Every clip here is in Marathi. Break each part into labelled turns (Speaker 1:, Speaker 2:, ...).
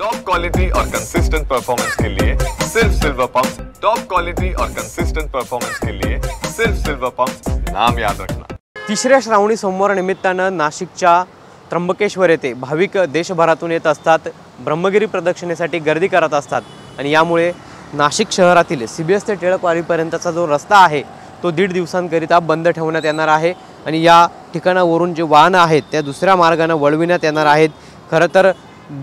Speaker 1: टॉप क्वालिटी और कंसिस्टेंट परफॉर्मेंस के लिए सिर्फ सिल्वर पंप्स। टॉप क्वालिटी और कंसिस्टेंट परफॉर्मेंस के लिए सिर्फ सिल्वर पंप्स, नाम याद रखना।
Speaker 2: तिसऱ्या श्रावणी सोमवार निमित्तानं नाशिकच्या त्र्यंबकेश्वर येथे भाविक देशभरातून येत असतात, ब्रह्मगिरी प्रदक्षिणेसाठी गर्दी करत असतात आणि यामुळे नाशिक शहरातील CBS ते टिळकवाडीपर्यंतचा जो रस्ता आहे तो 1.5 दिवसांकरिता बंद ठेवण्यात येणार आहे आणि या ठिकाणावरून जे वाहनं आहेत त्या दुसऱ्या मार्गाने वळविण्यात येणार आहेत। खरं तर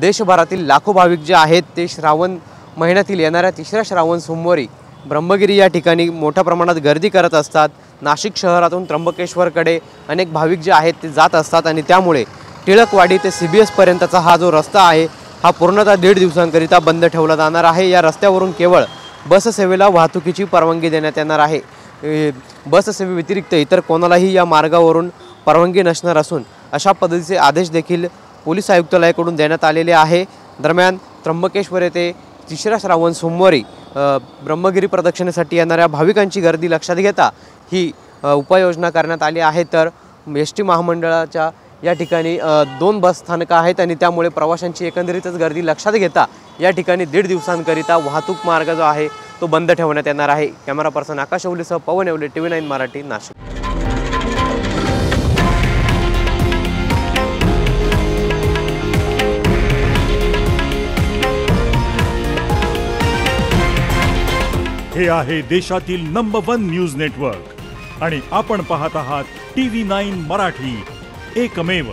Speaker 2: देशभरातील लाखो भाविक जे आहेत ते श्रावण महिन्यातील येणाऱ्या तिसऱ्या श्रावण सोमवारी ब्रह्मगिरी या ठिकाणी मोठ्या प्रमाणात गर्दी करत असतात। नाशिक शहरातून त्र्यंबकेश्वरकडे अनेक भाविक जे आहेत ते जात असतात आणि त्यामुळे टिळकवाडी ते CBS पर्यंतचा हा जो रस्ता आहे हा पूर्णतः 1.5 दिवसांकरिता बंद ठेवला जाणार आहे। या रस्त्यावरून केवळ बस सेवेला वाहतुकीची परवानगी देण्यात येणार आहे। बस सेवेव्यतिरिक्त इतर कोणालाही या मार्गावरून परवानगी नसणार असून अशा पद्धतीचे आदेश देखील पोलीस आयुक्तालयाकडून देण्यात आलेले आहे। दरम्यान त्र्यंबकेश्वर येथे तिसऱ्या श्रावण सोमवारी ब्रह्मगिरी प्रदक्षिणेसाठी येणाऱ्या भाविकांची गर्दी लक्षात घेता ही उपाययोजना करण्यात आली आहे। तर ST महामंडळाच्या या ठिकाणी 2 बस स्थानकं आहेत आणि त्यामुळे प्रवाशांची एकंदरीतच गर्दी लक्षात घेता या ठिकाणी 1.5 दिवसांकरिता वाहतूक मार्ग जो आहे तो बंद ठेवण्यात येणार आहे। कॅमेरा पर्सन आकाश ओवलेसह पवन येवले, TV9 मराठी, नाशिक।
Speaker 3: हे आहे देशातील नंबर 1 न्यूज नेटवर्क आणि आपण पाहत आहात TV9 मराठी, एकमेव।